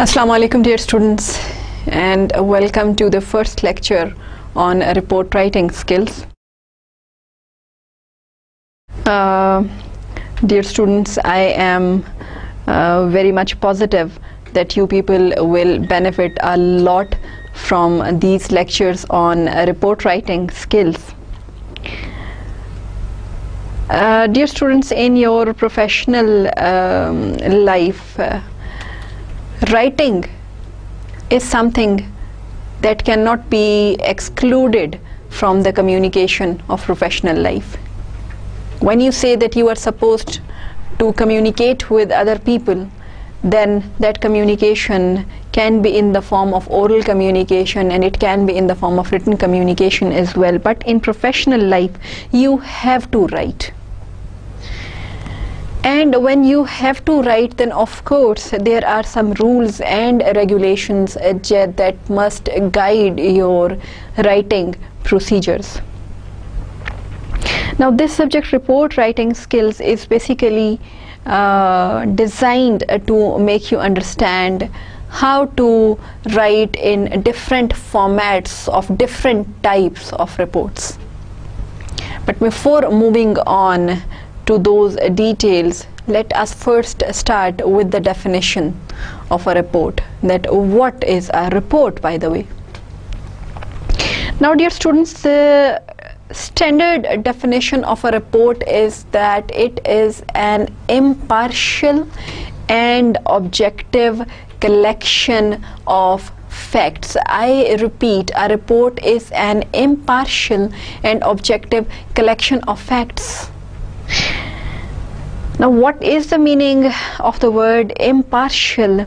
Assalamu alaikum dear students, and welcome to the first lecture on report writing skills. Dear students, I am very much positive that you people will benefit a lot from these lectures on report writing skills. Dear students, in your professional life, writing is something that cannot be excluded from the communication of professional life. When you say that you are supposed to communicate with other people, then that communication can be in the form of oral communication and it can be in the form of written communication as well. But in professional life, you have to write. And when you have to write, then of course there are some rules and regulations that must guide your writing procedures. Now this subject, report writing skills, is basically designed to make you understand how to write in different formats of different types of reports. But before moving on to those details, let us first start with the definition of a report. That what is a report, by the way? Now dear students, the standard definition of a report is that it is an impartial and objective collection of facts. I repeat, a report is an impartial and objective collection of facts. Now what is the meaning of the word impartial,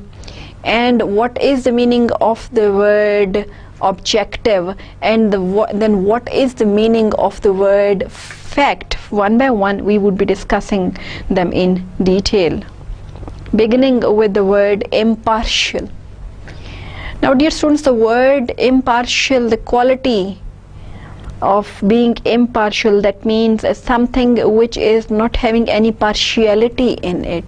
and what is the meaning of the word objective, and then what is the meaning of the word fact? One by one we would be discussing them in detail, beginning with the word impartial. Now dear students, the word impartial, the quality of being impartial, that means something which is not having any partiality in it,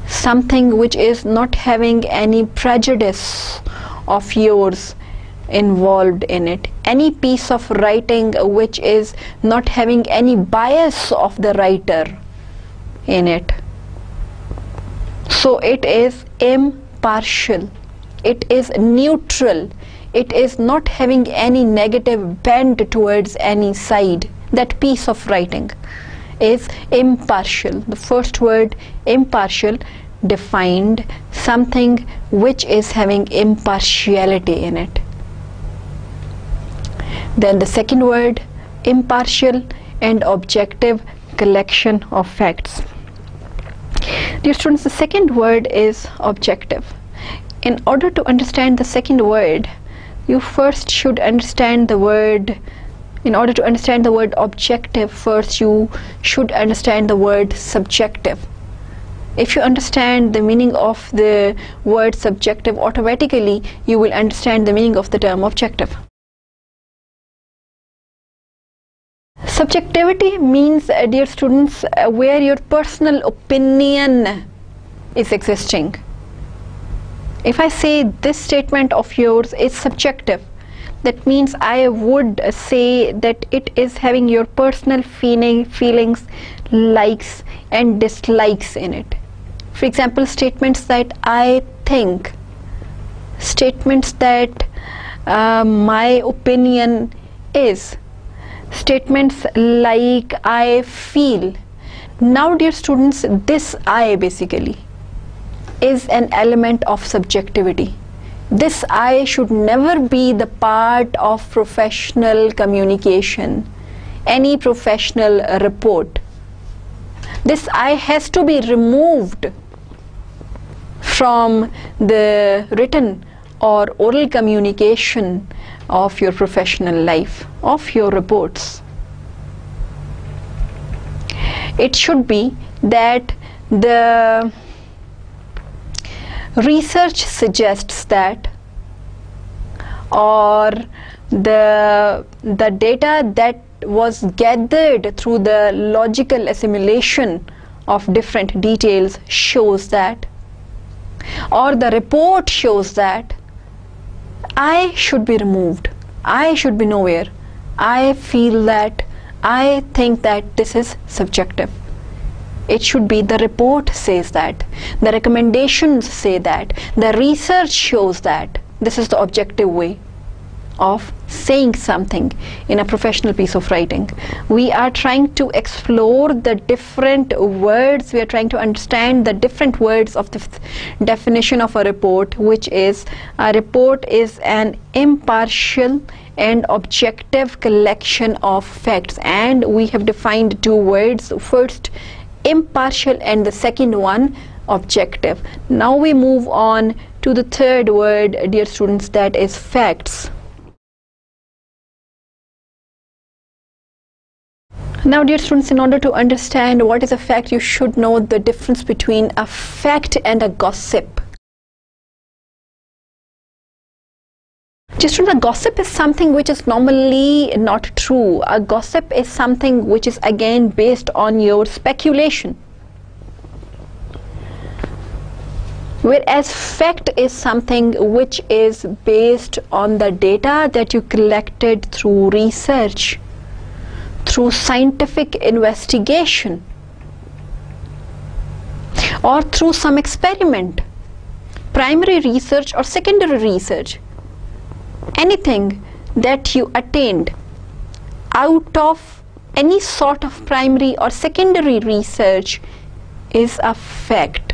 something which is not having any prejudice of yours involved in it, any piece of writing which is not having any bias of the writer in it. So it is impartial, it is neutral, it is not having any negative bend towards any side. That piece of writing is impartial. The first word, impartial, defined something which is having impartiality in it. Then the second word, impartial and objective collection of facts. Dear students, the second word is objective. In order to understand the second word, you first should understand the word. In order to understand the word objective, first you should understand the word subjective. If you understand the meaning of the word subjective, automatically you will understand the meaning of the term objective. Subjectivity means, dear students, where your personal opinion is existing. If I say this statement of yours is subjective, that means I would say that it is having your personal feelings, likes and dislikes in it. For example, statements that I think, statements that my opinion is, statements like I feel. Now dear students, this I basically is an element of subjectivity. This I should never be the part of professional communication, any professional report. This I has to be removed from the written or oral communication of your professional life, of your reports. It should be that the research suggests that, or the data that was gathered through the logical assimilation of different details shows that or the report shows that I should be removed, I should be nowhere, I feel that, I think that, this is subjective. It should be the report says that, the recommendations say that, the research shows that. This is the objective way of saying something in a professional piece of writing. We are trying to explore the different words, we are trying to understand the different words of the definition of a report, which is a report is an impartial and objective collection of facts. And we have defined two words, first impartial and the second one objective. Now we move on to the third word, dear students, that is facts. Now dear students, in order to understand what is a fact, you should know the difference between a fact and a gossip. Dear students, a gossip is something which is normally not true. A gossip is something which is again based on your speculation. Whereas fact is something which is based on the data that you collected through research, through scientific investigation, or through some experiment, primary research or secondary research. Anything that you attained out of any sort of primary or secondary research is a fact.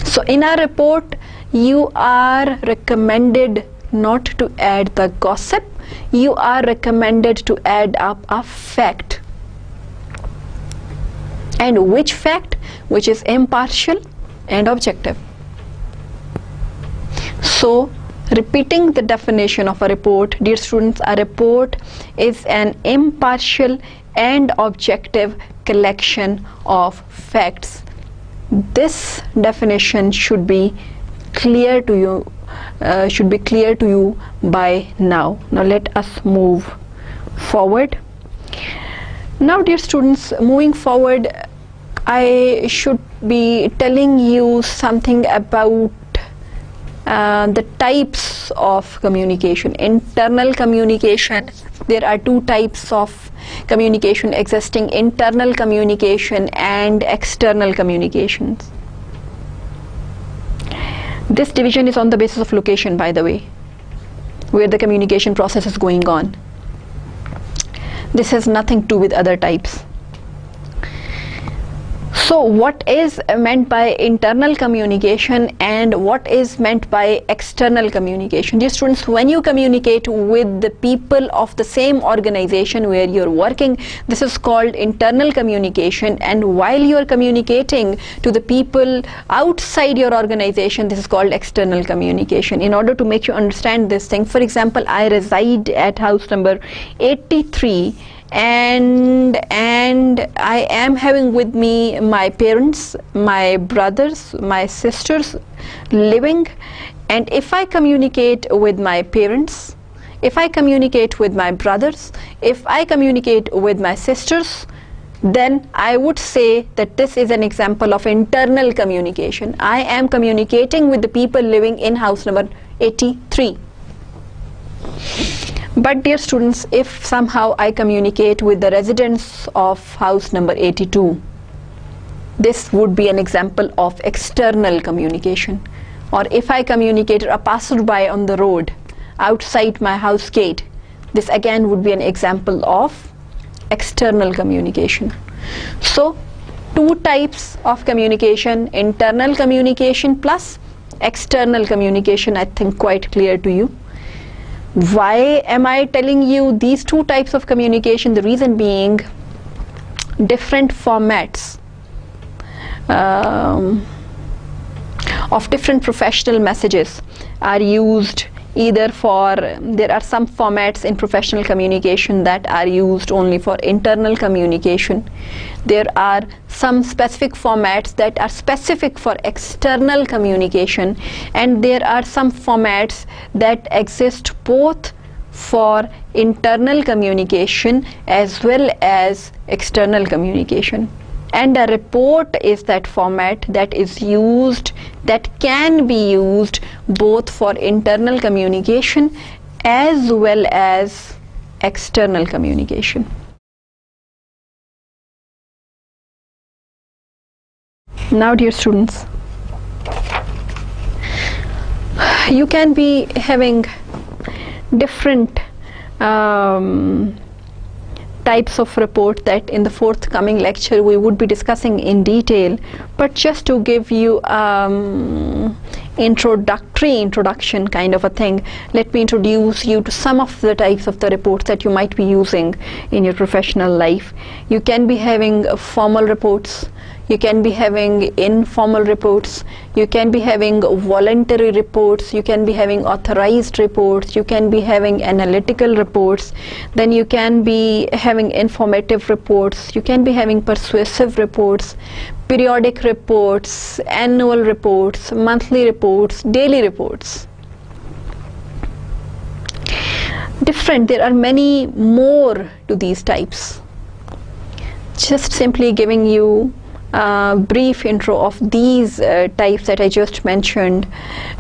So in our report, you are recommended not to add the gossip, you are recommended to add up a fact. And which fact? Which is impartial and objective. So repeating the definition of a report, dear students, a report is an impartial and objective collection of facts. This definition should be clear to you, by now. Now let us move forward. Now dear students, moving forward, I should be telling you something about the types of communication. Internal communication, there are two types of communication existing: internal communication and external communications. This division is on the basis of location, by the way, where the communication process is going on. This has nothing to do with other types. So what is meant by internal communication and what is meant by external communication? Dear students, when you communicate with the people of the same organization where you're working, this is called internal communication, and while you're communicating to the people outside your organization, this is called external communication. In order to make you understand this thing, for example, I reside at house number 83, and I am having with me my parents, my brothers, my sisters living, and if I communicate with my parents, if I communicate with my brothers, if I communicate with my sisters, then I would say that this is an example of internal communication. I am communicating with the people living in house number 83. But dear students, if somehow I communicate with the residents of house number 82, this would be an example of external communication. Or if I communicate a passerby on the road outside my house gate, this again would be an example of external communication. So two types of communication: internal communication plus external communication. I think quite clear to you. Why am I telling you these two types of communication? The reason being, different formats of different professional messages are used either for, there are some formats in professional communication that are used only for internal communication. There are some specific formats that are specific for external communication, and there are some formats that exist both for internal communication as well as external communication. And a report is that format that is used, that can be used both for internal communication as well as external communication. Now, dear students, you can be having different types of report that in the forthcoming lecture we would be discussing in detail, but just to give you introduction kind of a thing, let me introduce you to some of the types of the reports that you might be using in your professional life. You can be having formal reports, you can be having informal reports, you can be having voluntary reports, you can be having authorized reports, you can be having analytical reports, then you can be having informative reports, you can be having persuasive reports, periodic reports, annual reports, monthly reports, daily reports. There are many more to these types. Just simply giving you a brief intro of these types that I just mentioned.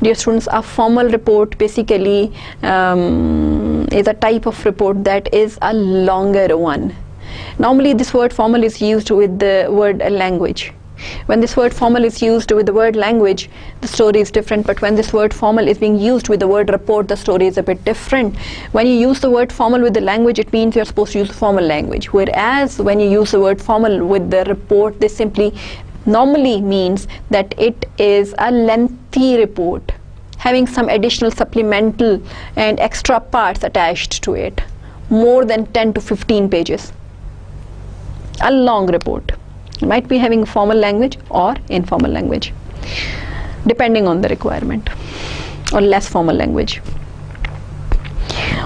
Dear students, a formal report basically is a type of report that is a longer one. Normally this word formal is used with the word language. When this word formal is used with the word language, the story is different, but when this word formal is being used with the word report, the story is a bit different. When you use the word formal with the language, it means you're supposed to use formal language, whereas when you use the word formal with the report, this simply normally means that it is a lengthy report having some additional supplemental and extra parts attached to it, more than 10 to 15 pages. A long report. You might be having formal language or informal language, depending on the requirement, or less formal language.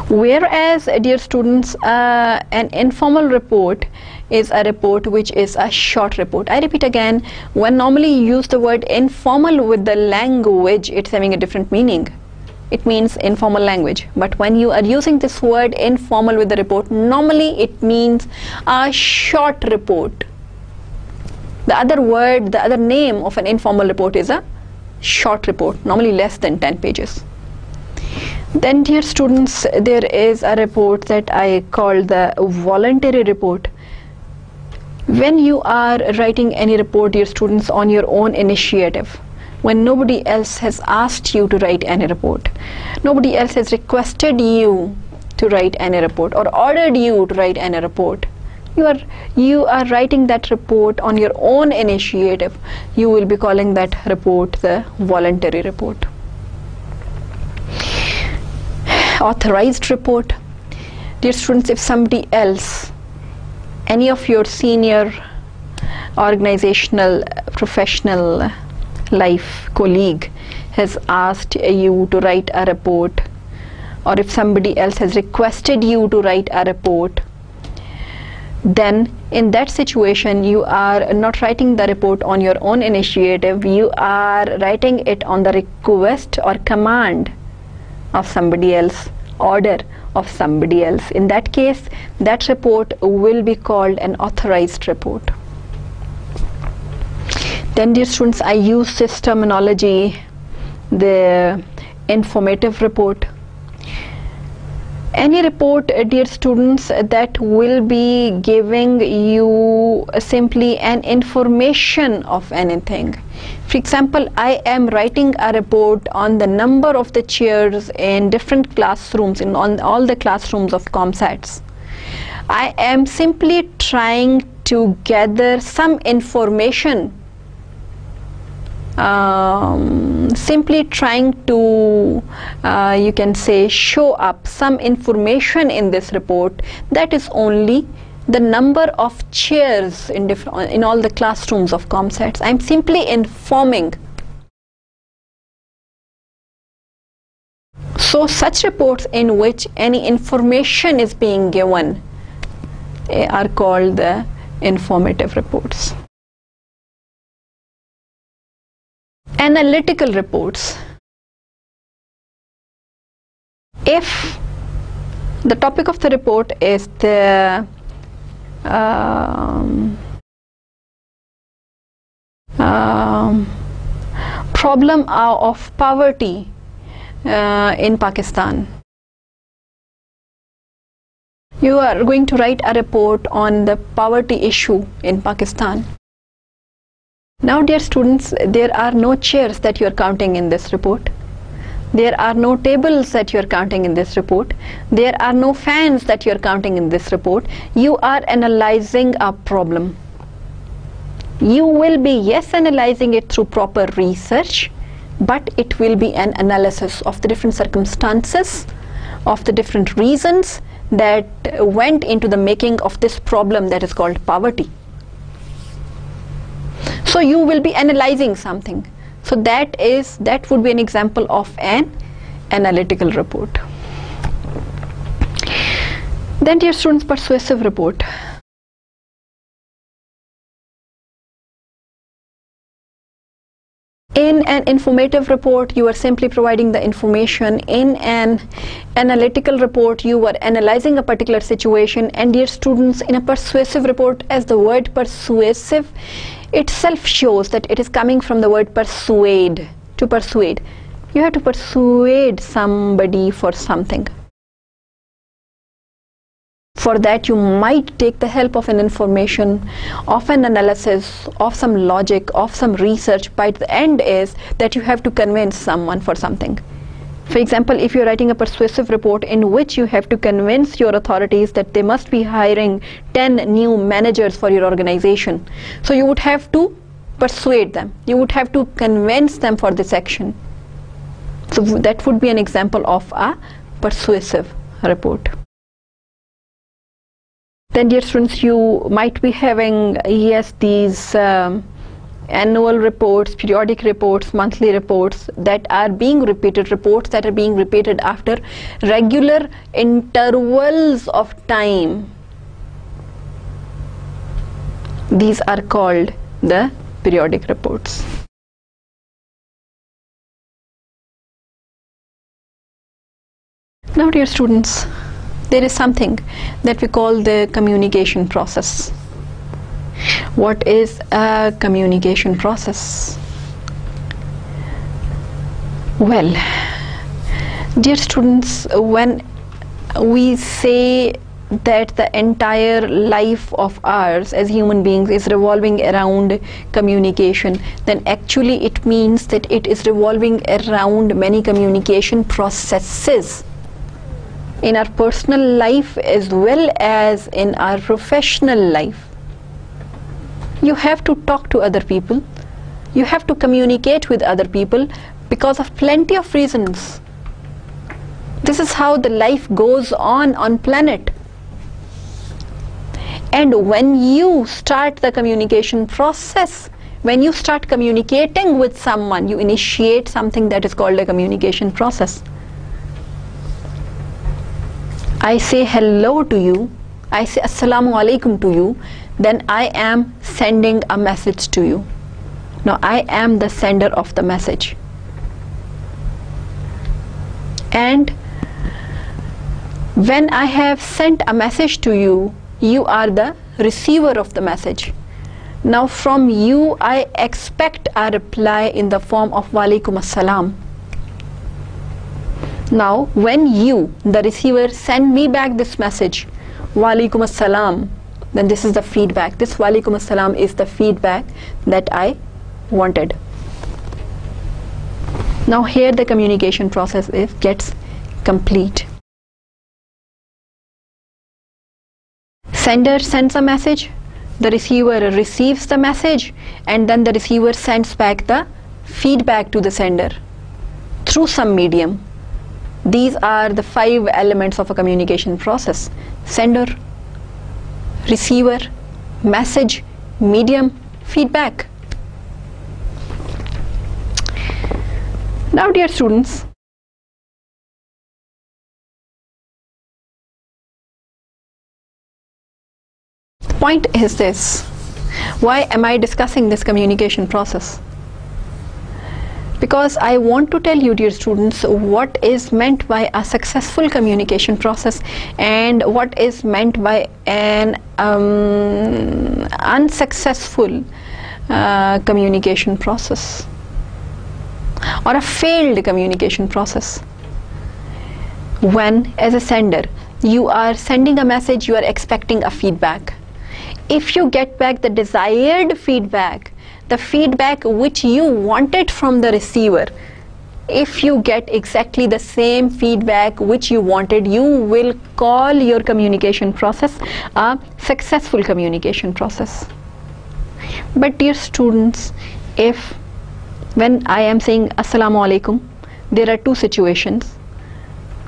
Whereas, dear students, an informal report is a report which is a short report. I repeat again, when normally you use the word informal with the language, it's having a different meaning. It means informal language. But when you are using this word informal with the report, normally it means a short report. The other word, the other name of an informal report is a short report, normally less than 10 pages. Then, dear students, there is a report that I call the voluntary report. When you are writing any report, dear students, on your own initiative, when nobody else has asked you to write any report, nobody else has requested you to write any report or ordered you to write any report, you are writing that report on your own initiative, you will be calling that report the voluntary report. Authorized report. Dear students, if somebody else, any of your senior organizational professional life colleague has asked you to write a report, or if somebody else has requested you to write a report, then in that situation you are not writing the report on your own initiative, you are writing it on the request or command of somebody else, order of somebody else. In that case, that report will be called an authorized report. Then, dear students, I use this terminology, the informative report. Any report, dear students, that will be giving you simply an information of anything. For example, I am writing a report on the number of the chairs in different classrooms, on all the classrooms of ComSats. I am simply trying to gather some information, simply trying to you can say show up some information in this report, that is only the number of chairs in all the classrooms of ComSats. I am simply informing. So such reports in which any information is being given are called the informative reports. Analytical reports. If the topic of the report is the problem of poverty in Pakistan. You are going to write a report on the poverty issue in Pakistan. Now, dear students, there are no chairs that you are counting in this report. There are no tables that you are counting in this report. There are no fans that you are counting in this report. You are analyzing a problem. You will be, yes, analyzing it through proper research, but it will be an analysis of the different circumstances, of the different reasons that went into the making of this problem that is called poverty. So you will be analyzing something. So that would be an example of an analytical report. Then, dear students, persuasive report. In an informative report, you are simply providing the information. In an analytical report, you are analyzing a particular situation. And dear students, in a persuasive report, as the word persuasive itself shows that it is coming from the word persuade, to persuade. You have to persuade somebody for something. For that, you might take the help of an information, of an analysis, of some logic, of some research, but the end is that you have to convince someone for something. For example, if you're writing a persuasive report in which you have to convince your authorities that they must be hiring 10 new managers for your organization, so you would have to persuade them. You would have to convince them for this action. So that would be an example of a persuasive report. Then, dear students, you might be having, yes, these annual reports, periodic reports, monthly reports that are being repeated, reports that are being repeated after regular intervals of time. These are called the periodic reports. Now, dear students, there is something that we call the communication process. What is a communication process? Well, dear students, when we say that the entire life of ours as human beings is revolving around communication, then actually it means that it is revolving around many communication processes in our personal life as well as in our professional life. You have to talk to other people. You have to communicate with other people because of plenty of reasons. This is how the life goes on planet. And when you start the communication process, when you start communicating with someone, you initiate something that is called a communication process. I say hello to you, I say assalamu alaikum to you, then I am sending a message to you. Now I am the sender of the message. And when I have sent a message to you, you are the receiver of the message. Now from you I expect a reply in the form of walaikum assalam. Now when you, the receiver, send me back this message, walaikum assalam, then this is the feedback. This walaikum assalam is the feedback that I wanted. Now here the communication process gets complete. Sender sends a message, the receiver receives the message, and then the receiver sends back the feedback to the sender through some medium. These are the 5 elements of a communication process: sender, receiver, message, medium, feedback. Now, dear students, point is this: why am I discussing this communication process? Because I want to tell you, dear students, what is meant by a successful communication process and what is meant by an unsuccessful communication process. or a failed communication process. When, as a sender, you are sending a message, you are expecting a feedback. If you get back the desired feedback, the feedback which you wanted from the receiver, if you get exactly the same feedback which you wanted, you will call your communication process a successful communication process. But dear students, if when I am saying Assalamu alaikum, there are two situations.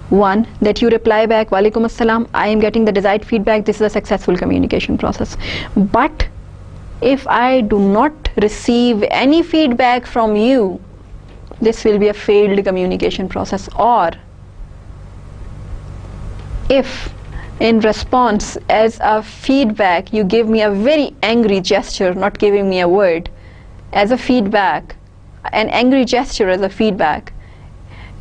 One, that you reply back, Wa alaikum assalam, I am getting the desired feedback, this is a successful communication process. But if I do not receive any feedback from you, this will be a failed communication process. Or if in response as a feedback you give me a very angry gesture, not giving me a word, as a feedback, an angry gesture as a feedback,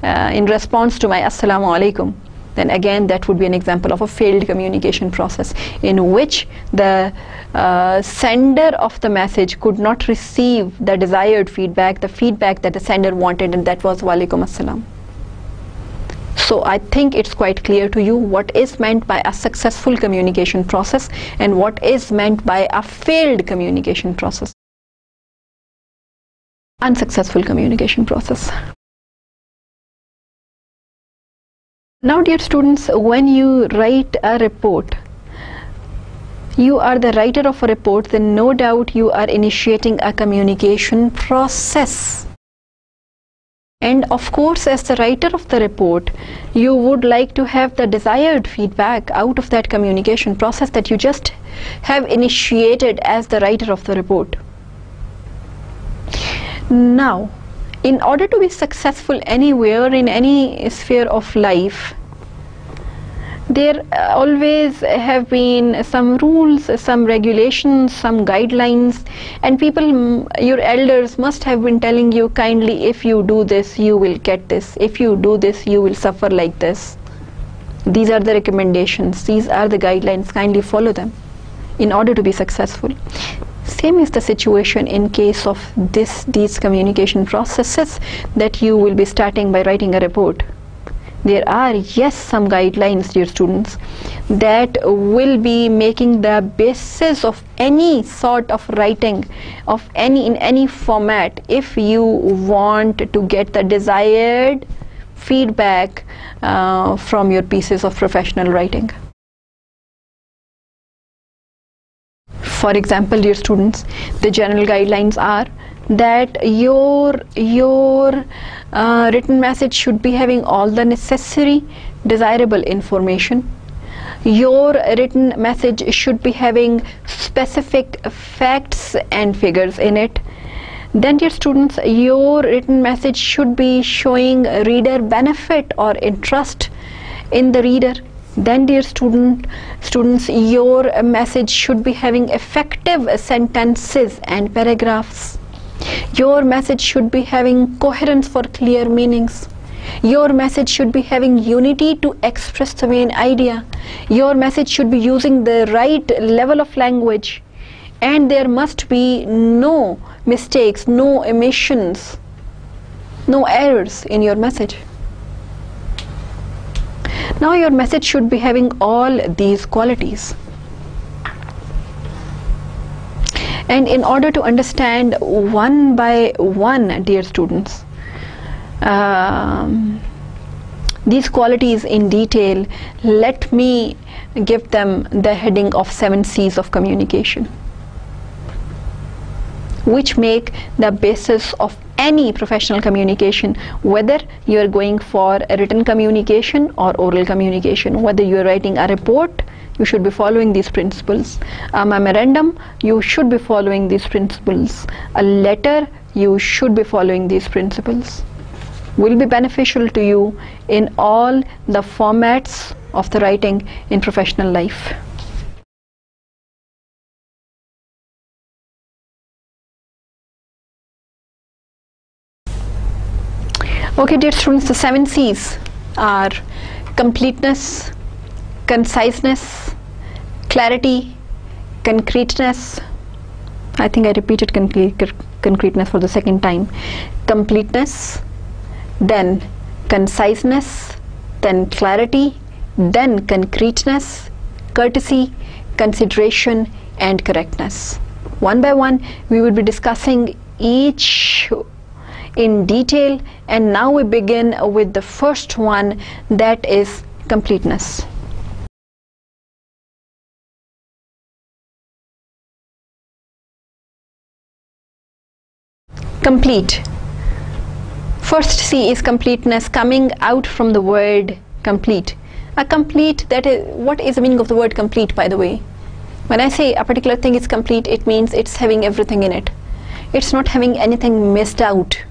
in response to my Assalamu alaikum, then again that would be an example of a failed communication process in which the sender of the message could not receive the desired feedback, the feedback that the sender wanted, and that was Wa alaikum assalam. So I think it's quite clear to you what is meant by a successful communication process and what is meant by a failed communication process. Unsuccessful communication process. Now dear students, when you write a report, you are the writer of a report, then no doubt you are initiating a communication process. And of course, as the writer of the report, you would like to have the desired feedback out of that communication process that you just have initiated as the writer of the report. Now, in order to be successful anywhere in any sphere of life, there always have been some rules, some regulations, some guidelines, and people, your elders must have been telling you kindly, if you do this, you will get this. If you do this, you will suffer like this. These are the recommendations, these are the guidelines, kindly follow them in order to be successful. Same is the situation in case of these communication processes that you will be starting by writing a report. There are, yes, some guidelines, dear students, that will be making the basis of any sort of writing of in any format if you want to get the desired feedback from your pieces of professional writing. For example, dear students, the general guidelines are that your written message should be having all the necessary desirable information. Your written message should be having specific facts and figures in it. Then dear students, your written message should be showing reader benefit or interest in the reader. Then dear students, your message should be having effective sentences and paragraphs. Your message should be having coherence for clear meanings. Your message should be having unity to express the main idea. Your message should be using the right level of language, and there must be no mistakes, no omissions, no errors in your message. Now your message should be having all these qualities. And in order to understand one by one, dear students, these qualities in detail, let me give them the heading of 7 C's of communication, which make the basis of any professional communication, whether you are going for a written communication or oral communication. Whether you are writing a report, you should be following these principles. A memorandum, you should be following these principles. A letter, you should be following these principles. Will be beneficial to you in all the formats of the writing in professional life. Okay, dear students, the 7 C's are completeness, conciseness, clarity, concreteness. I think I repeated concreteness for the second time. Completeness, then conciseness, then clarity, then concreteness, courtesy, consideration, and correctness. One by one, we will be discussing each in detail, and now we begin with the first one, that is completeness. Complete. First C is completeness, coming out from the word complete. A complete, that is, what is the meaning of the word complete, by the way? When I say a particular thing is complete, it means it's having everything in it. It's not having anything missed out.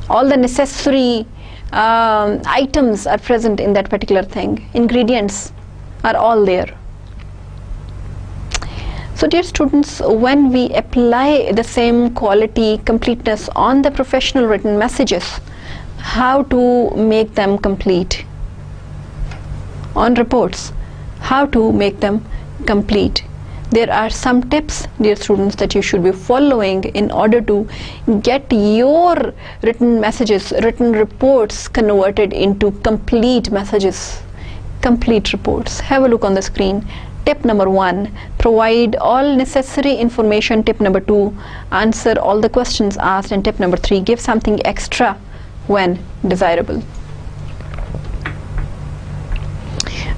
All the necessary items are present in that particular thing. Ingredients are all there. So dear students, when we apply the same quality, completeness on the professional written messages, how to make them complete? On reports, how to make them complete? There are some tips, dear students, that you should be following in order to get your written messages, written reports converted into complete messages, complete reports. Have a look on the screen. Tip number 1, provide all necessary information. Tip number 2, answer all the questions asked. And tip number 3, give something extra when desirable.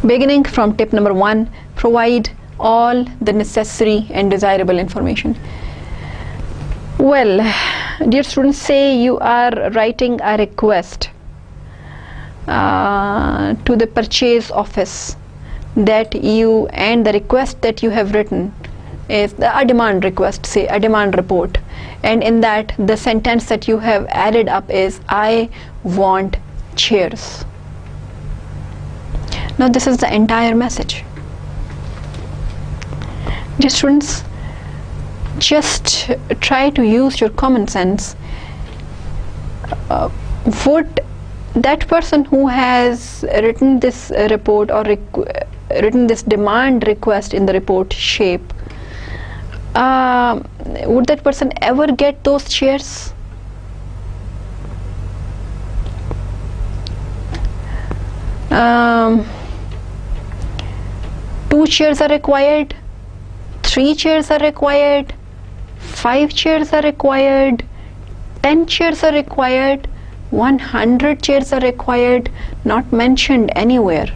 Beginning from tip number 1, provide all the necessary and desirable information. Well, dear students, say you are writing a request to the purchase office, that you, and the request that you have written is a demand request, say a demand report, and in that the sentence that you have added up is, I want chairs. Now this is the entire message. Dear students, just try to use your common sense. Would that person who has written this report or written this demand request in the report shape, would that person ever get those chairs? Two chairs are required, 3 chairs are required, 5 chairs are required, 10 chairs are required, 100 chairs are required, not mentioned anywhere.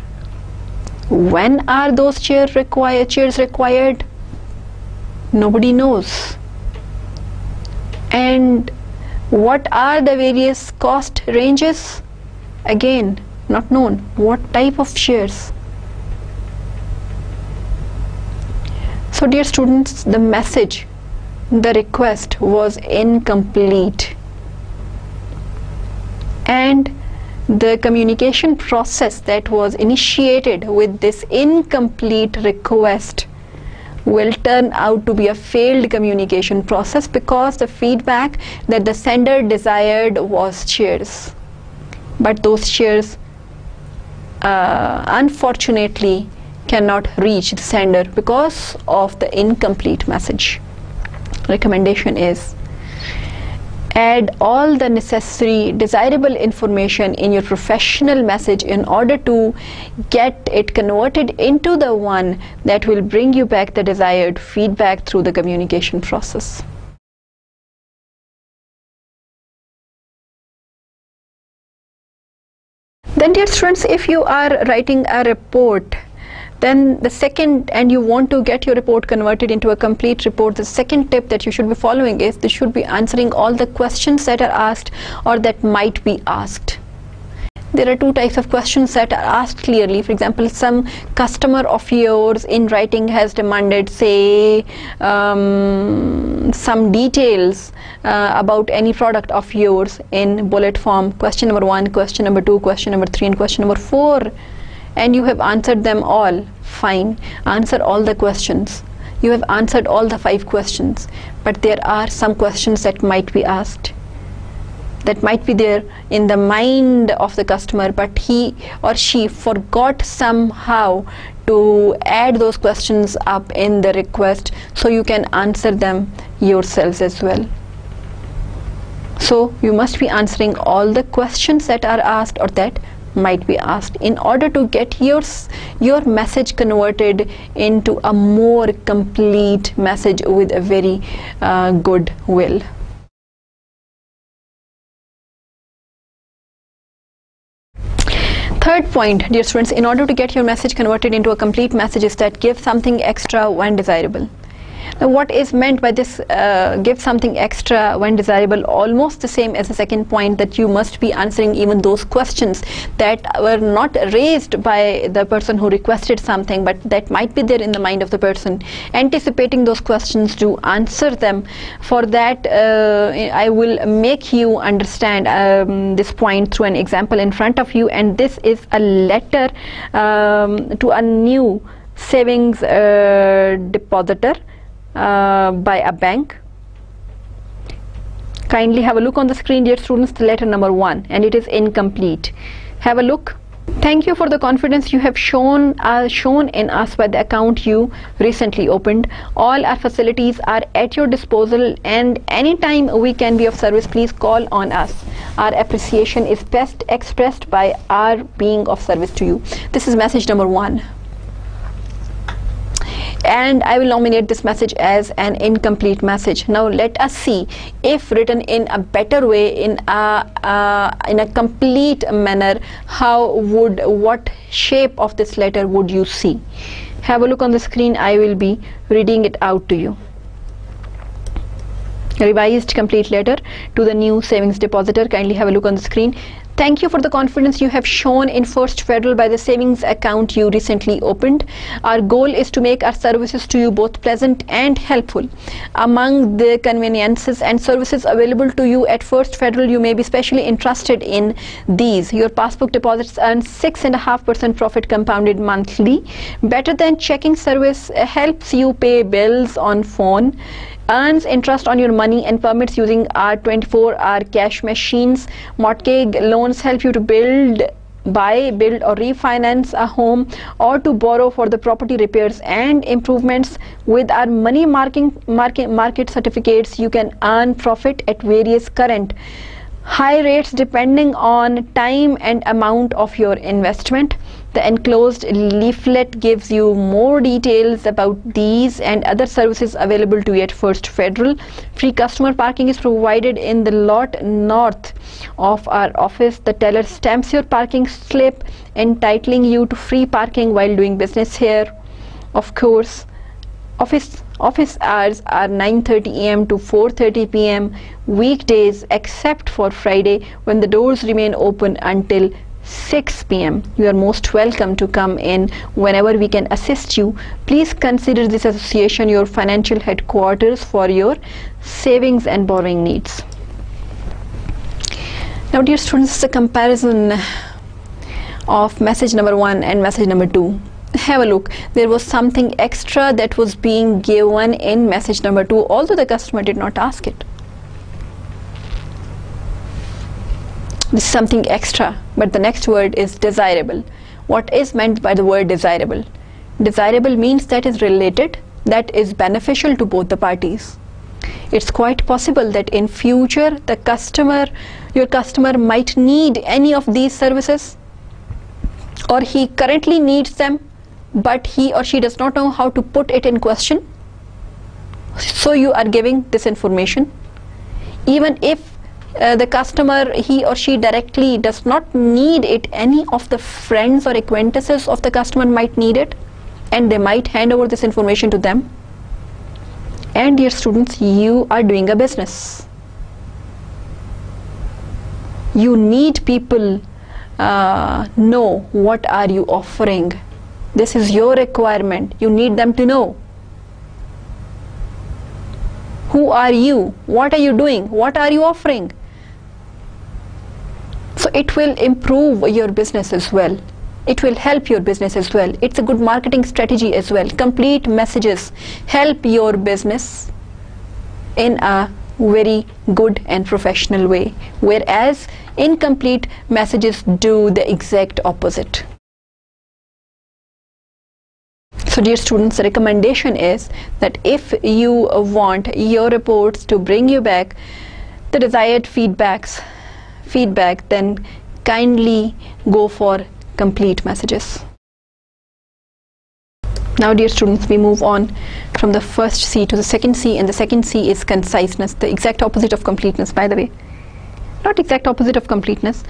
When are those chairs required? Nobody knows. And what are the various cost ranges? Again, not known. What type of chairs? So dear students, the message, the request was incomplete, and the communication process that was initiated with this incomplete request will turn out to be a failed communication process, because the feedback that the sender desired was chairs, but those chairs unfortunately cannot reach the sender because of the incomplete message. Recommendation is, add all the necessary desirable information in your professional message in order to get it converted into the one that will bring you back the desired feedback through the communication process. Then dear students, if you are writing a report, then the second, and you want to get your report converted into a complete report, the second tip that you should be following is, they should be answering all the questions that are asked or that might be asked. There are 2 types of questions that are asked clearly. For example, some customer of yours in writing has demanded, say, some details about any product of yours in bullet form. Question number 1, question number 2, question number 3, and question number 4. And you have answered them all. Fine, answer all the questions. You have answered all the 5 questions, but there are some questions that might be asked, that might be there in the mind of the customer, but he or she forgot somehow to add those questions up in the request, so you can answer them yourselves as well. So you must be answering all the questions that are asked or that might be asked in order to get your message converted into a more complete message with a very good will. Third point, dear students, in order to get your message converted into a complete message is that give something extra when desirable. Now, what is meant by this give something extra when desirable? Almost the same as the second point, that you must be answering even those questions that were not raised by the person who requested something, but that might be there in the mind of the person. Anticipating those questions to answer them. For that, I will make you understand this point through an example in front of you, and this is a letter to a new savings depositor by a bank. Kindly have a look on the screen, dear students, the letter number 1, and it is incomplete. Have a look. Thank you for the confidence you have shown in us by the account you recently opened. All our facilities are at your disposal, and anytime we can be of service, please call on us. Our appreciation is best expressed by our being of service to you. This is message number 1. And I will nominate this message as an incomplete message. Now let us see if written in a better way, in a complete manner, what shape of this letter would you see. Have a look on the screen. I will be reading it out to you. Revised complete letter to the new savings depositor. Kindly have a look on the screen. Thank you for the confidence you have shown in First Federal by the savings account you recently opened. Our goal is to make our services to you both pleasant and helpful. Among the conveniences and services available to you at First Federal, you may be specially interested in these. Your passbook deposits earn 6.5% profit compounded monthly. Better than checking service helps you pay bills on phone, earns interest on your money, and permits using our 24-hour cash machines. Mortgage loans help you to buy, build or refinance a home, or to borrow for the property repairs and improvements. With our money market certificates, you can earn profit at various current high rates depending on time and amount of your investment. The enclosed leaflet gives you more details about these and other services available to you at First Federal. Free customer parking is provided in the lot north of our office. The teller stamps your parking slip, entitling you to free parking while doing business here. Of course, office hours are 9:30 a.m. to 4:30 p.m. weekdays except for Friday, when the doors remain open until 6 p.m. You are most welcome to come in whenever we can assist you. Please consider this association your financial headquarters for your savings and borrowing needs. Now, dear students, this is a comparison of message number 1 and message number 2. Have a look. There was something extra that was being given in message number 2, although the customer did not ask it. This is something extra, but the next word is desirable. What is meant by the word desirable? Desirable means that is related, that is beneficial to both the parties. It's quite possible that in future your customer might need any of these services, or he currently needs them, but he or she does not know how to put it in question. So you are giving this information. Even if the customer, he or she directly does not need it, any of the friends or acquaintances of the customer might need it, and they might hand over this information to them. And dear students, you are doing a business. You need people know what are you offering. This is your requirement. You need them to know. Who are you? What are you doing? What are you offering? So it will improve your business as well. It will help your business as well. It's a good marketing strategy as well. Complete messages help your business in a very good and professional way, whereas incomplete messages do the exact opposite. So dear students, the recommendation is that if you want your reports to bring you back the desired feedback, then kindly go for complete messages. Now dear students, we move on from the first C to the second C, and the second C is conciseness, the exact opposite of completeness, by the way. Not exact opposite of completeness,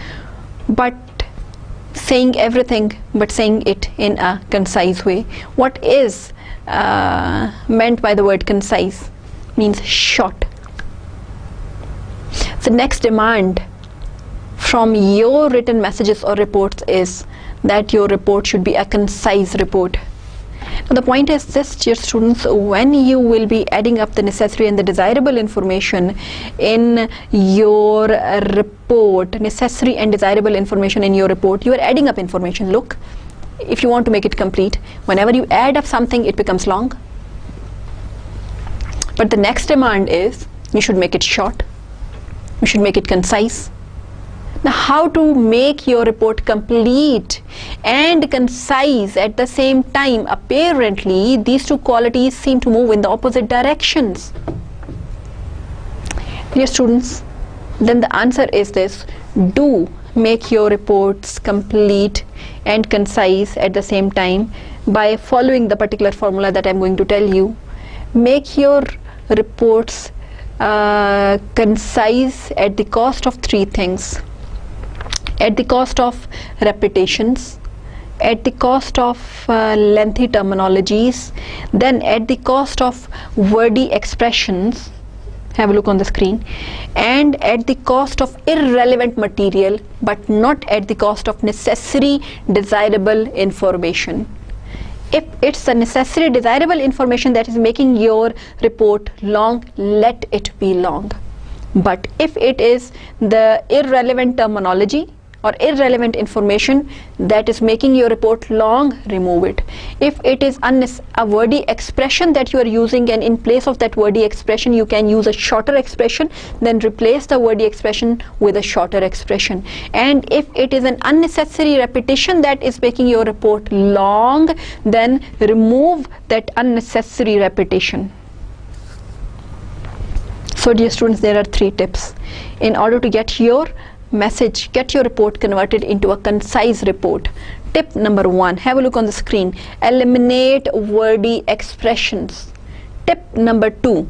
but saying everything but saying it in a concise way. What is meant by the word concise? Means short. The next demand from your written messages or reports is that your report should be a concise report. Now the point is this, dear students, when you will be adding up the necessary and the desirable information in your report, necessary and desirable information in your report, you are adding up information. Look, if you want to make it complete, whenever you add up something, it becomes long. But the next demand is you should make it short, you should make it concise. Now, how to make your report complete and concise at the same time? Apparently, these two qualities seem to move in the opposite directions. Dear students, then the answer is this: do make your reports complete and concise at the same time by following the particular formula that I'm going to tell you. Make your reports concise at the cost of three things: at the cost of repetitions, at the cost of lengthy terminologies, then at the cost of wordy expressions, have a look on the screen, and at the cost of irrelevant material, but not at the cost of necessary desirable information. If it's the necessary desirable information that is making your report long, let it be long. But if it is the irrelevant terminology or irrelevant information that is making your report long, remove it. If it is a wordy expression that you are using, and in place of that wordy expression you can use a shorter expression, then replace the wordy expression with a shorter expression. And if it is an unnecessary repetition that is making your report long, then remove that unnecessary repetition. So dear students, there are three tips in order to get your message, get your report converted into a concise report. Tip number 1, have a look on the screen: eliminate wordy expressions. Tip number 2,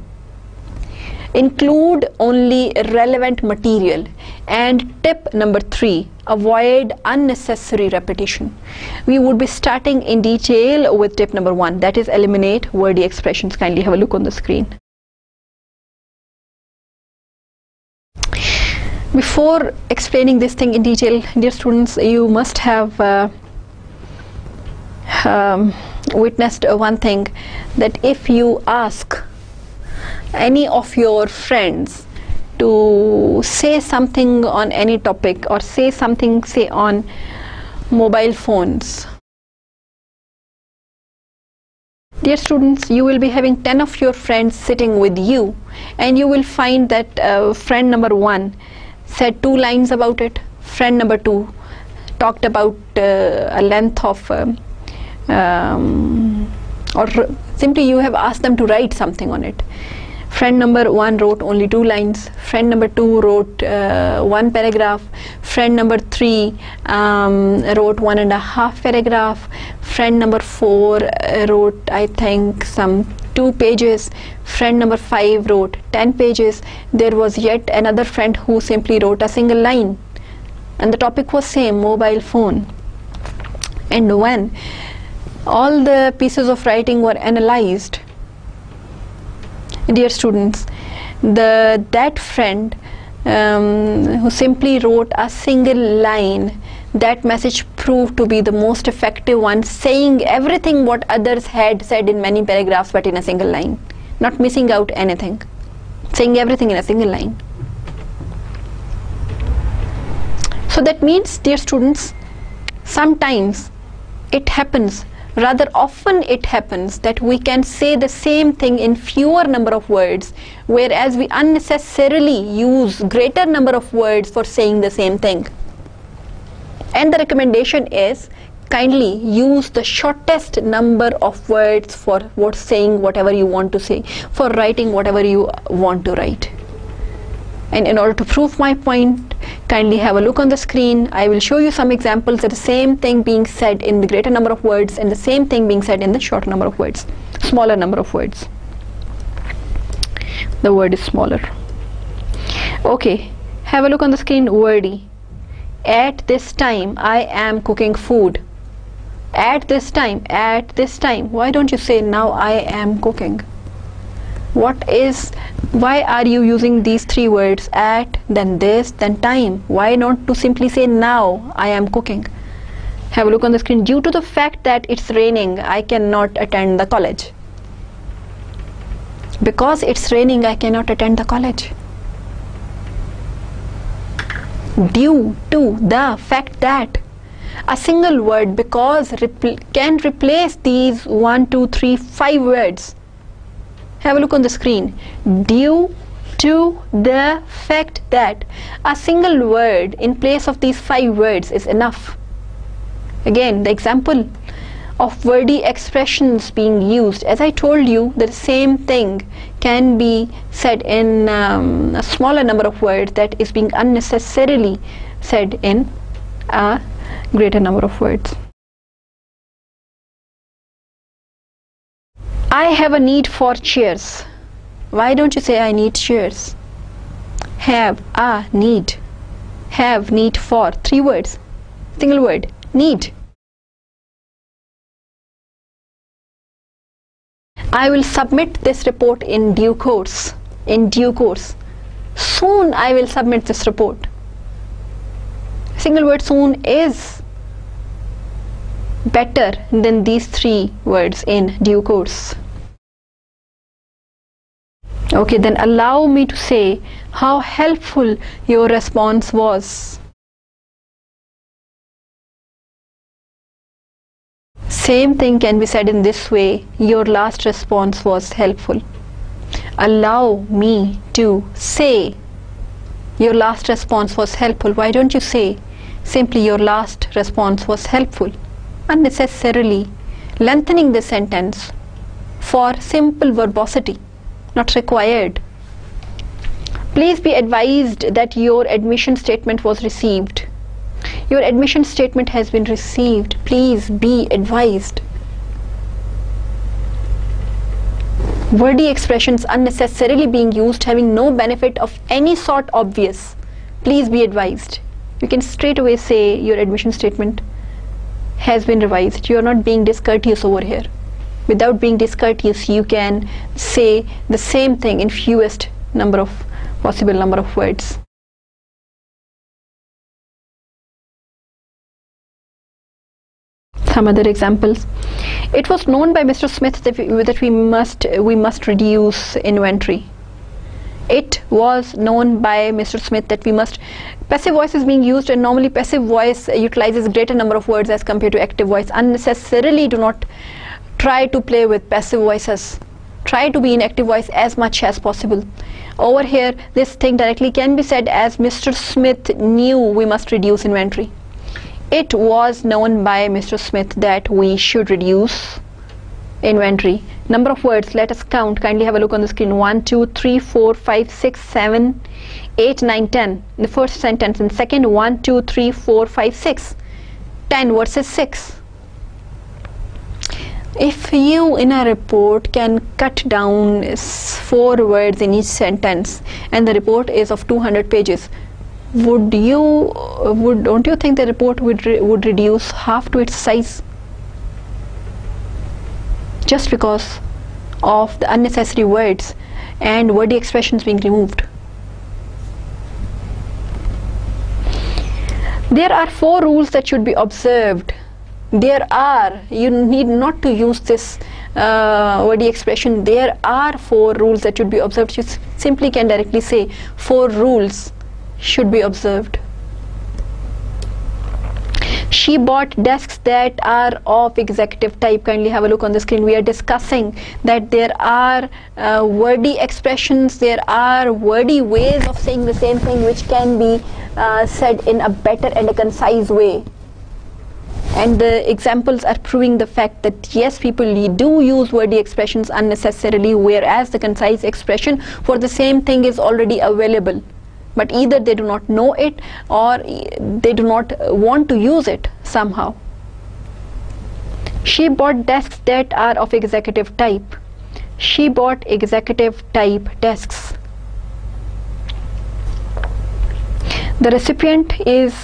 include only relevant material. And tip number 3, avoid unnecessary repetition. We would be starting in detail with tip number 1, that is eliminate wordy expressions. Kindly have a look on the screen. Before explaining this thing in detail, dear students, you must have witnessed one thing, that if you ask any of your friends to say something on any topic, or say something, say on mobile phones, dear students, you will be having 10 of your friends sitting with you, and you will find that friend number 1 said 2 lines about it, friend number 2 talked about a length of or simply you have asked them to write something on it. Friend number 1 wrote only 2 lines, friend number 2 wrote 1 paragraph, friend number 3 wrote 1.5 paragraph, friend number 4 wrote I think some 2 pages, friend number 5 wrote 10 pages. There was yet another friend who simply wrote a single line, and the topic was same, mobile phone. And when all the pieces of writing were analyzed, dear students, that friend who simply wrote a single line, that message proved to be the most effective one, saying everything what others had said in many paragraphs but in a single line, not missing out anything, saying everything in a single line. So that means, dear students, sometimes it happens, rather often it happens, that we can say the same thing in fewer number of words, whereas we unnecessarily use greater number of words for saying the same thing. And the recommendation is, kindly use the shortest number of words for saying whatever you want to say, for writing whatever you want to write. And in order to prove my point, kindly have a look on the screen. I will show you some examples of the same thing being said in the greater number of words and the same thing being said in the shorter number of words, smaller number of words. The word is smaller. Okay, have a look on the screen. Wordy. At this time I am cooking food. At this time, at this time. Why don't you say now I am cooking? Why are you using these three words, at, then this, then time? Why not to simply say now I am cooking? Have a look on the screen. Due to the fact that it's raining, I cannot attend the college. Because it's raining, I cannot attend the college. Due to the fact that. A single word because can replace these 1, 2, 3, 5 words. Have a look on the screen. Due to the fact that. A single word in place of these 5 words is enough. Again, the example of wordy expressions being used. As I told you, the same thing can be said in a smaller number of words that is being unnecessarily said in a greater number of words. I have a need for chairs. Why don't you say I need chairs? Have a need. Have need for. 3 words. Single word. Need. I will submit this report in due course. In due course. Soon I will submit this report. Single word soon is better than these 3 words in due course. Okay, then allow me to say how helpful your response was. Same thing can be said in this way. Your last response was helpful. Allow me to say your last response was helpful. Why don't you say simply your last response was helpful? Unnecessarily lengthening the sentence for simple verbosity, not required. Please be advised that your admission statement was received. Your admission statement has been received. Please be advised. Wordy expressions unnecessarily being used, having no benefit of any sort obvious. Please be advised. You can straight away say your admission statement has been revised. You are not being discourteous over here. Without being discourteous, you can say the same thing in fewest possible number of words. Some other examples. It was known by Mr. Smith that we must reduce inventory. It was known by Mr. Smith that we must. Passive voice is being used, and normally passive voice utilizes greater number of words as compared to active voice. Unnecessarily do not try to play with passive voices. Try to be in active voice as much as possible. Over here, this thing directly can be said as Mr. Smith knew we must reduce inventory. It was known by Mr. Smith that we should reduce inventory. Number of words, let us count. Kindly have a look on the screen. 1, 2, 3, 4, 5, 6, 7, 8, 9, 10. The first sentence. And second, 1, 2, 3, 4, 5, 6. 10 versus 6. If you in a report can cut down 4 words in each sentence and the report is of 200 pages, don't you think the report would reduce half to its size? Just because of the unnecessary words and wordy expressions being removed. There are 4 rules that should be observed. You need not to use this wordy expression. There are 4 rules that should be observed. You simply can directly say 4 rules should be observed. She bought desks that are of executive type. Kindly have a look on the screen. We are discussing that there are wordy expressions, there are wordy ways of saying the same thing which can be said in a better and a concise way. And the examples are proving the fact that yes, people do use wordy expressions unnecessarily, whereas the concise expression for the same thing is already available. but either they do not know it or they do not want to use it somehow. She bought desks that are of executive type. She bought executive type desks. The recipient is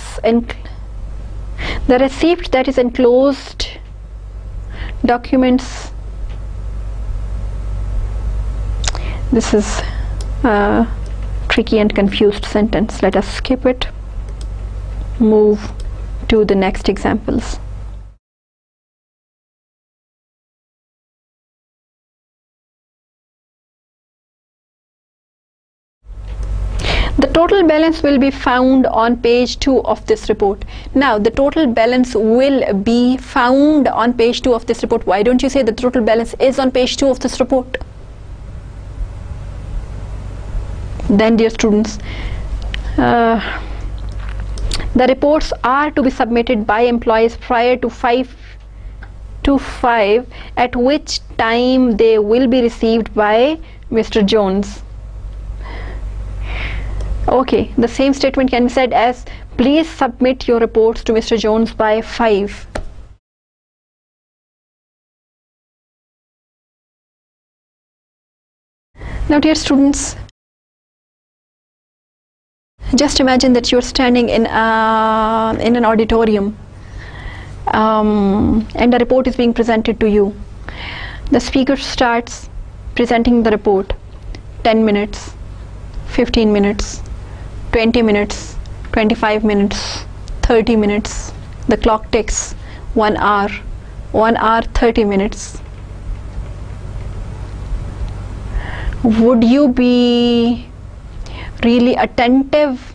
the receipt that is enclosed documents. This is a tricky and confused sentence. Let us skip it. Move to the next examples. The total balance will be found on page 2 of this report. Now the total balance will be found on page 2 of this report. Why don't you say the total balance is on page 2 of this report? Then, dear students, the reports are to be submitted by employees prior to 5 to 5, at which time they will be received by Mr. Jones. Okay, the same statement can be said as, please submit your reports to Mr. Jones by 5. Now, dear students, just imagine that you're standing in an auditorium and a report is being presented to you. The speaker starts presenting the report. 10 minutes, 15 minutes, 20 minutes, 25 minutes, 30 minutes. The clock ticks. 1 hour, 1 hour, 30 minutes. Would you be really attentive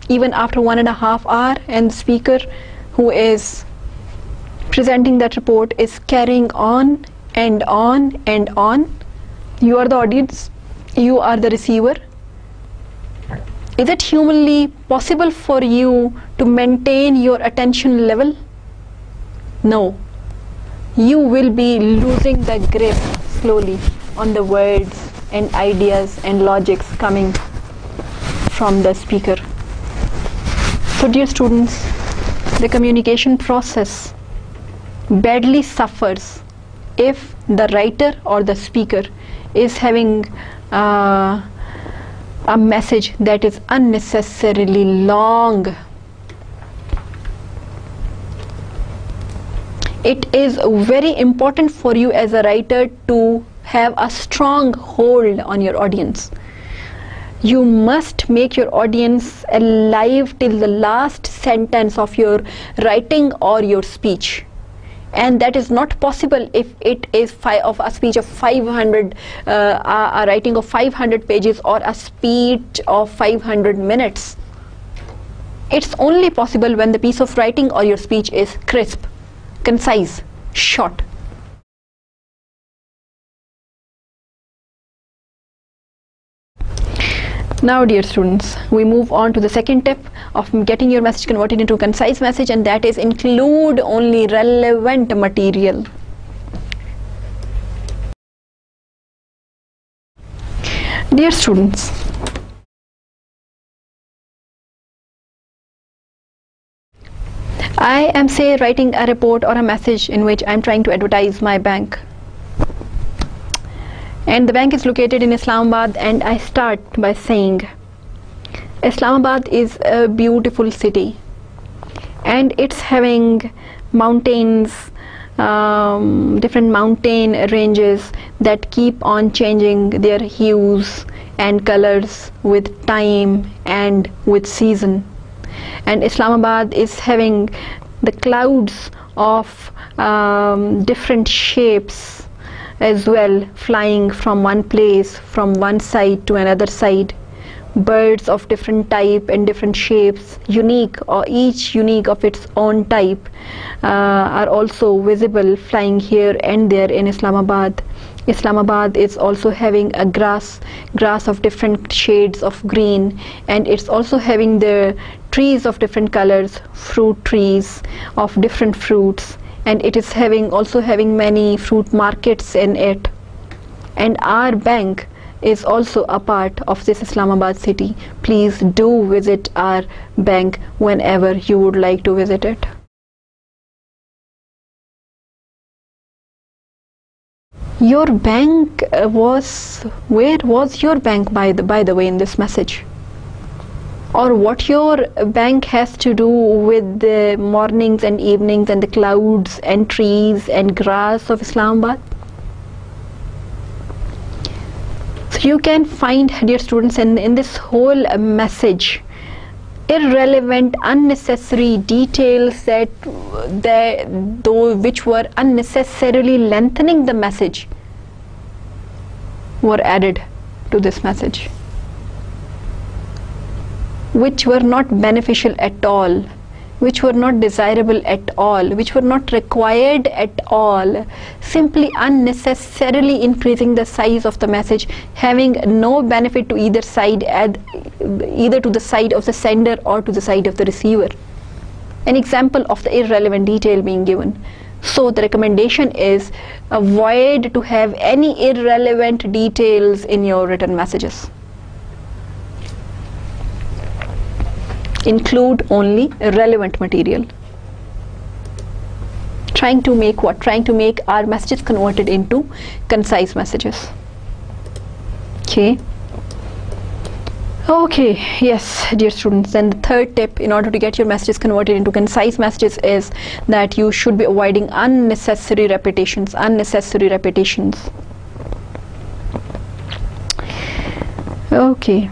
even after 1.5 hours, and the speaker who is presenting that report is carrying on and on and on? You are the audience, you are the receiver. Is it humanly possible for you to maintain your attention level? No. You will be losing the grip slowly on the words and ideas and logics coming from the speaker. So, dear students, the communication process badly suffers if the writer or the speaker is having a message that is unnecessarily long. It is very important for you as a writer to have a strong hold on your audience. You must make your audience alive till the last sentence of your writing or your speech. And that is not possible if it is a speech of 500, a writing of 500 pages or a speech of 500 minutes. It's only possible when the piece of writing or your speech is crisp, concise, short. Now, dear students, we move on to the second tip of getting your message converted into a concise message, and that is include only relevant material. Dear students, I am, say, writing a report or a message in which I am trying to advertise my bank. And the bank is located in Islamabad, and I start by saying Islamabad is a beautiful city and it's having mountains, different mountain ranges that keep on changing their hues and colors with time and with season. And Islamabad is having the clouds of different shapes as well, flying from one place, from one side to another side. Birds of different type and different shapes, unique, or each unique of its own type, are also visible flying here and there in Islamabad. Islamabad is also having a grass of different shades of green, and it's also having the trees of different colors, fruit trees of different fruits, and it is also having many fruit markets in it. And our bank is also a part of this Islamabad city. Please do visit our bank whenever you would like to visit it. Your bank where was your bank by the way in this message? Or what your bank has to do with the mornings and evenings and the clouds and trees and grass of Islamabad? So you can find, dear students, in this whole message, irrelevant, unnecessary details which were unnecessarily lengthening the message were added to this message, which were not beneficial at all, which were not desirable at all, which were not required at all, simply unnecessarily increasing the size of the message, having no benefit to either side, either to the side of the sender or to the side of the receiver. An example of the irrelevant detail being given. So the recommendation is avoid to have any irrelevant details in your written messages. Include only relevant material. Trying to make what? Trying to make our messages converted into concise messages. Okay. Okay, yes, dear students, then the third tip in order to get your messages converted into concise messages is that you should be avoiding unnecessary repetitions. Okay.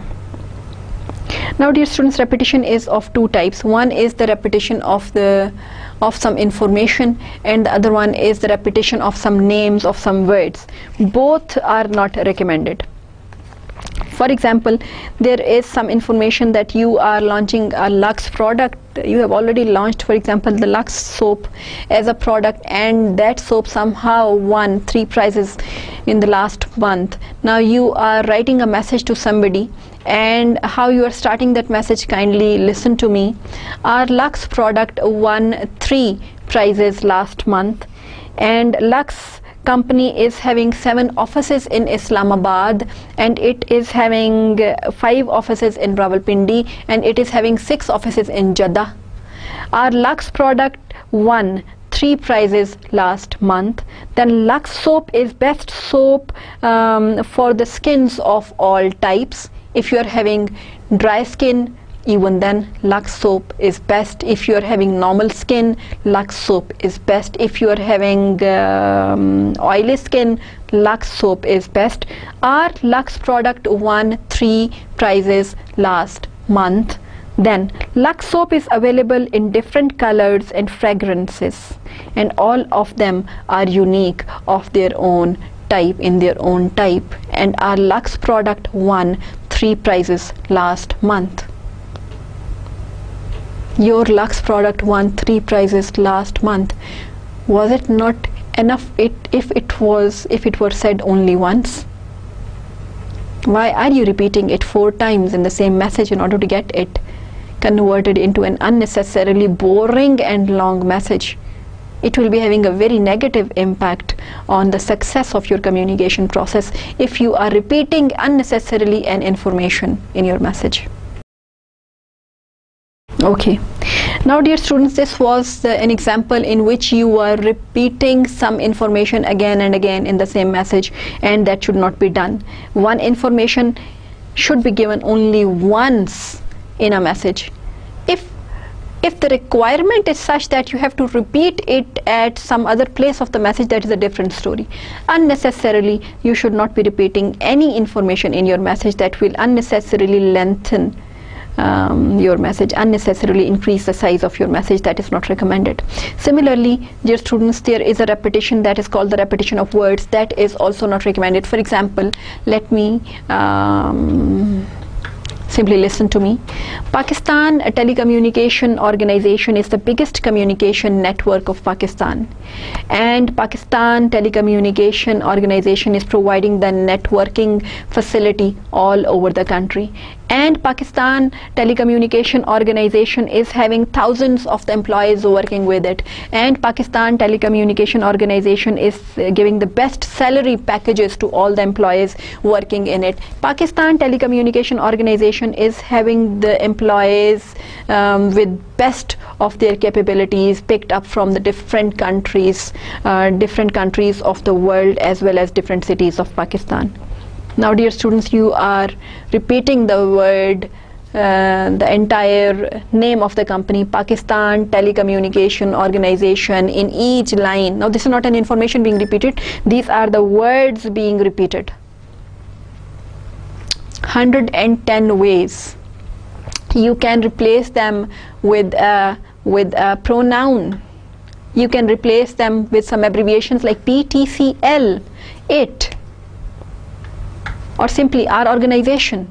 Now, dear students, repetition is of two types. One is the repetition of some information, and the other one is the repetition of some names of some words. Both are not recommended. For example, there is some information that you are launching a Lux product. You have already launched, for example, the Lux soap as a product, and that soap somehow won 3 prizes in the last month. Now you are writing a message to somebody, and how you are starting that message, kindly listen to me. Our Lux product won 3 prizes last month, and Lux company is having 7 offices in Islamabad, and it is having 5 offices in Rawalpindi, and it is having 6 offices in Jeddah. Our Lux product won 3 prizes last month. Then Lux soap is best soap for the skins of all types. If you are having dry skin, even then Lux soap is best. If you are having normal skin, Lux soap is best. If you are having oily skin, Lux soap is best. Our Lux product won 3 prizes last month. Then Lux soap is available in different colors and fragrances, and all of them are unique of their own type, in their own type, and our Lux product won 3 prizes last month. Your Lux product won 3 prizes last month. Was it not enough if it were said only once? Why are you repeating it 4 times in the same message in order to get it converted into an unnecessarily boring and long message? It will be having a very negative impact on the success of your communication process if you are repeating unnecessarily an information in your message. Okay, now dear students, this was an example in which you are repeating some information again and again in the same message, and that should not be done. One information should be given only once in a message. If the requirement is such that you have to repeat it at some other place of the message, that is a different story. Unnecessarily, you should not be repeating any information in your message that will unnecessarily lengthen your message, unnecessarily increase the size of your message. That is not recommended. Similarly, dear students, there is a repetition that is called the repetition of words. That is also not recommended. For example, let me Simply listen to me. Pakistan Telecommunication Organization is the biggest communication network of Pakistan, and Pakistan Telecommunication Organization is providing the networking facility all over the country. And Pakistan Telecommunication Organization is having thousands of the employees working with it, and Pakistan Telecommunication Organization is giving the best salary packages to all the employees working in it. Pakistan Telecommunication Organization is having the employees with best of their capabilities picked up from the different countries of the world, as well as different cities of Pakistan. Now, dear students, you are repeating the word, the entire name of the company, Pakistan Telecommunication Organization, in each line. Now, this is not an information being repeated. These are the words being repeated. 110 ways. You can replace them with a pronoun. You can replace them with some abbreviations like PTCL, it, or simply our organization.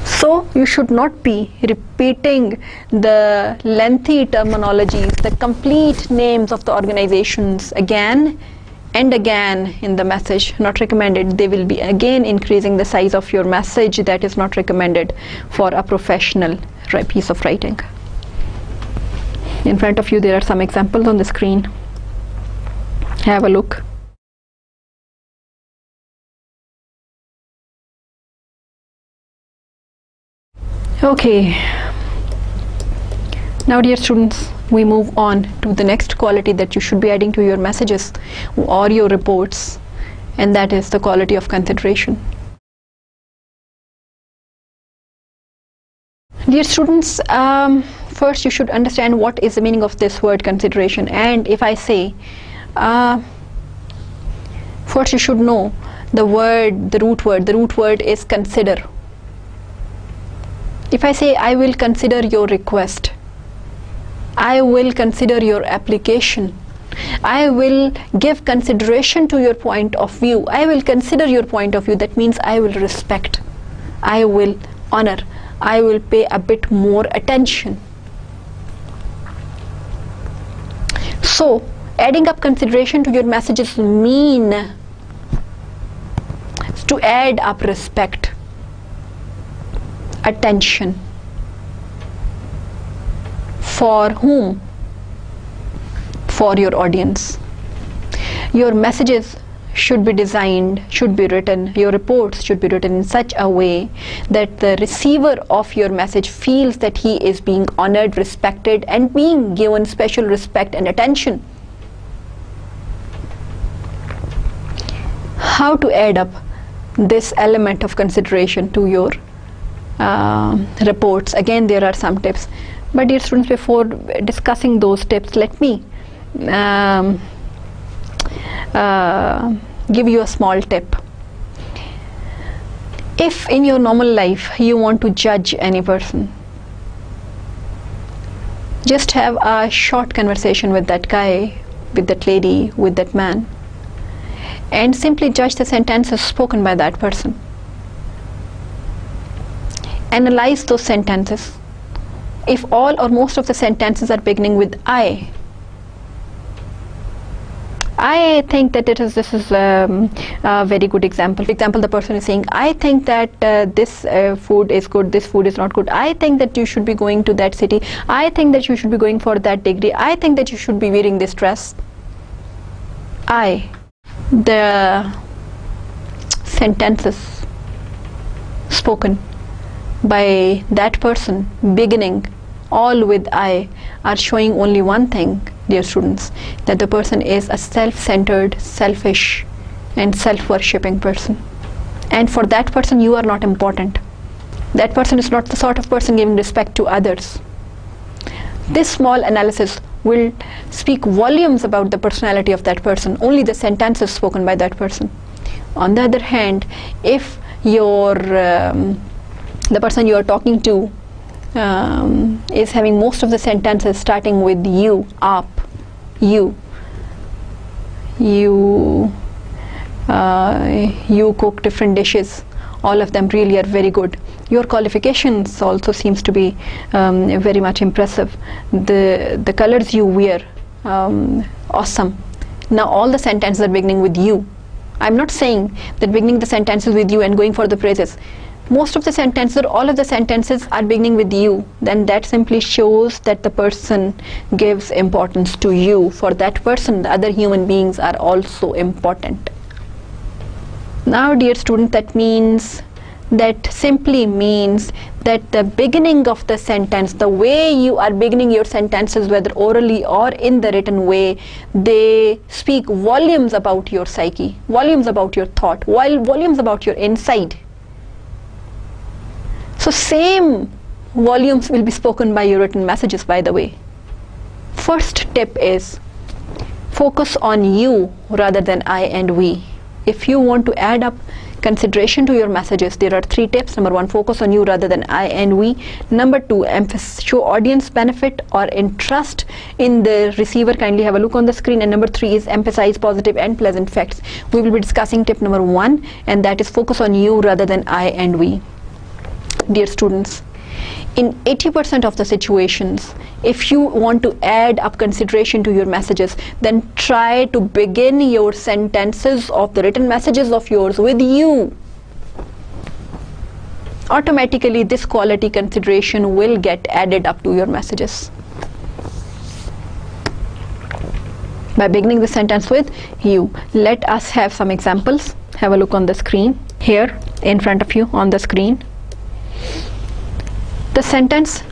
So you should not be repeating the lengthy terminologies, the complete names of the organizations again and again in the message. Not recommended. They will be again increasing the size of your message. That is not recommended for a professional piece of writing. In front of you there are some examples on the screen. Have a look. Okay, now dear students, we move on to the next quality that you should be adding to your messages or your reports, and that is the quality of consideration. Dear students, first you should understand what is the meaning of this word consideration. And if I say, first you should know the root word is consider. If I say, I will consider your request, I will consider your application, I will give consideration to your point of view, I will consider your point of view, that means I will respect, I will honor, I will pay a bit more attention. So, adding up consideration to your messages mean to add up respect, attention. For whom? For your audience. Your messages should be designed, should be written, your reports should be written in such a way that the receiver of your message feels that he is being honored, respected, and being given special respect and attention. How to add up this element of consideration to your reports? Again, there are some tips, but dear students, before discussing those tips, let me give you a small tip. If in your normal life you want to judge any person, just have a short conversation with that guy, with that lady, with that man, and simply judge the sentences spoken by that person. Analyze those sentences. If all or most of the sentences are beginning with I think that this is a very good example. For example, the person is saying, I think that this food is good, this food is not good. I think that you should be going to that city. I think that you should be going for that degree. I think that you should be wearing this dress. The sentences spoken by that person beginning all with I are showing only one thing, dear students, that the person is a self-centered, selfish, and self-worshipping person. And for that person, you are not important. That person is not the sort of person giving respect to others. This small analysis will speak volumes about the personality of that person, only the sentences spoken by that person. On the other hand, if the person you are talking to is having most of the sentences starting with you, up, you cook different dishes, all of them really are very good. Your qualifications also seems to be very much impressive. The colors you wear, awesome. Now all the sentences are beginning with you. I'm not saying that beginning the sentences with you and going for the phrases. Most of the sentences, or all of the sentences, are beginning with you. Then that simply shows that the person gives importance to you. For that person, the other human beings are also important. Now, dear student, that simply means that the beginning of the sentence, the way you are beginning your sentences, whether orally or in the written way, they speak volumes about your psyche, volumes about your thought, volumes about your inside. So same volumes will be spoken by your written messages, by the way. First tip is focus on you rather than I and we. If you want to add up consideration to your messages, there are 3 tips. Number 1, focus on you rather than I and we. Number 2, show audience benefit or interest in the receiver. Kindly have a look on the screen. And number 3 is emphasize positive and pleasant facts. We will be discussing tip number 1, and that is focus on you rather than I and we. Dear students, in 80% of the situations, if you want to add up consideration to your messages, then try to begin your sentences of the written messages of yours with you. Automatically, this quality consideration will get added up to your messages. By beginning the sentence with you. Let us have some examples. Have a look on the screen. Here, in front of you on the screen. The sentence,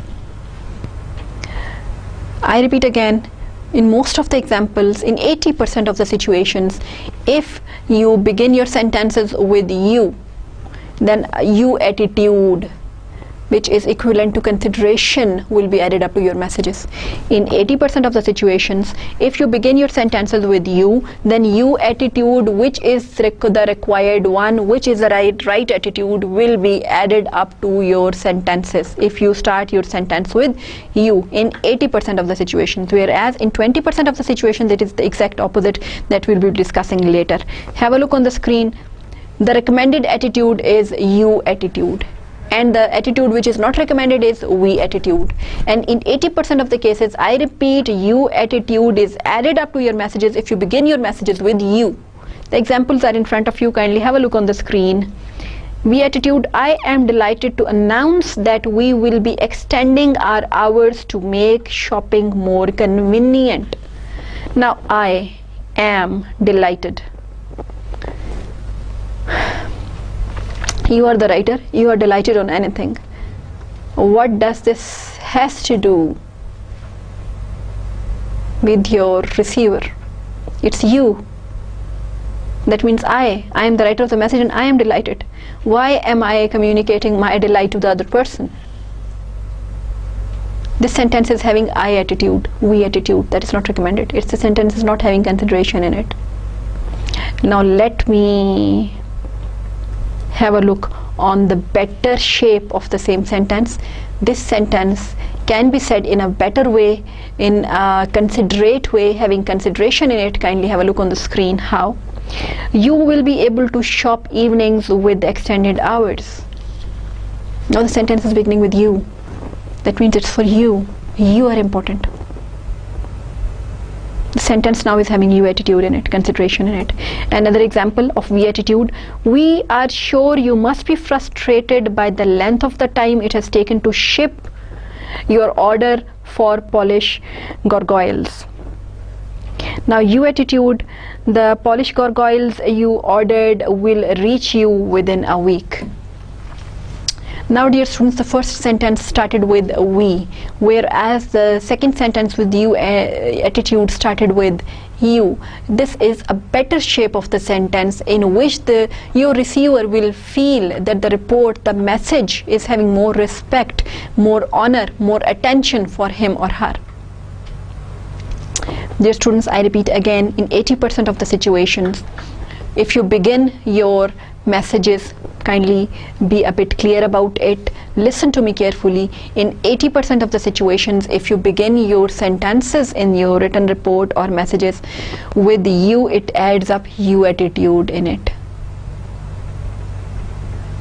I repeat again, in most of the examples, in 80% of the situations, if you begin your sentences with you, then you attitude, which is equivalent to consideration, will be added up to your messages. In 80% of the situations, if you begin your sentences with you, then you attitude, which is the required one, which is the right attitude, will be added up to your sentences if you start your sentence with you in 80% of the situations, whereas in 20% of the situations it is the exact opposite that we'll be discussing later. Have a look on the screen. The recommended attitude is you attitude, and the attitude which is not recommended is we attitude. And in 80% of the cases, I repeat, you attitude is added up to your messages if you begin your messages with you. The examples are in front of you. Kindly have a look on the screen. We attitude, I am delighted to announce that we will be extending our hours to make shopping more convenient. Now, I am delighted. You are the writer, you are delighted on anything. What does this has to do with your receiver? It's you. That means I am the writer of the message and I am delighted. Why am I communicating my delight to the other person? This sentence is having I attitude, we attitude. That is not recommended. It's the sentence is not having consideration in it. Now let me have a look on the better shape of the same sentence. This sentence can be said in a better way, in a considerate way, having consideration in it. Kindly have a look on the screen. How? You will be able to shop evenings with extended hours. Now the sentence is beginning with you. That means it's for you. You are important. The sentence now is having you attitude in it, consideration in it. Another example of we attitude. We are sure you must be frustrated by the length of the time it has taken to ship your order for Polish gargoyles. Now you attitude, the Polish gargoyles you ordered will reach you within a week. Now dear students, the first sentence started with we, whereas the second sentence with you attitude started with you. This is a better shape of the sentence in which your receiver will feel that the report, the message is having more respect, more honor, more attention for him or her. Dear students, I repeat again, in 80% of the situations, if you begin your messages, kindly be a bit clear about it. Listen to me carefully. In 80% of the situations, if you begin your sentences in your written report or messages with you, it adds up you attitude in it.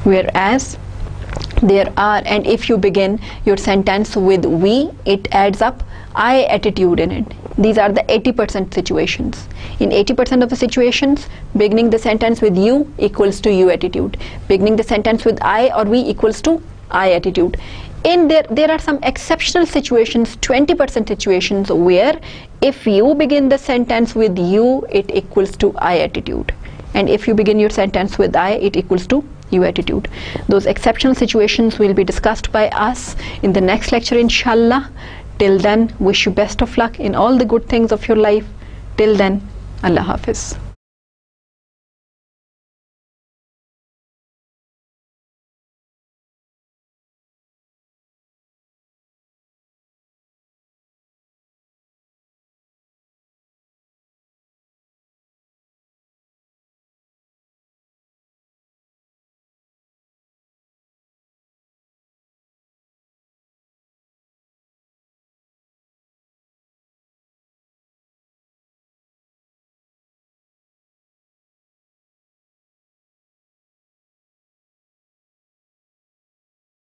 whereas there are, and if you begin your sentence with we, it adds up I attitude in it. These are the 80% situations. In 80% of the situations, beginning the sentence with you equals to you attitude. Beginning the sentence with I or we equals to I attitude. In there are some exceptional situations, 20% situations, where if you begin the sentence with you, it equals to I attitude. And if you begin your sentence with I, it equals to you attitude. Those exceptional situations will be discussed by us in the next lecture, inshallah. Till then, wish you best of luck in all the good things of your life. Till then, Allah Hafiz.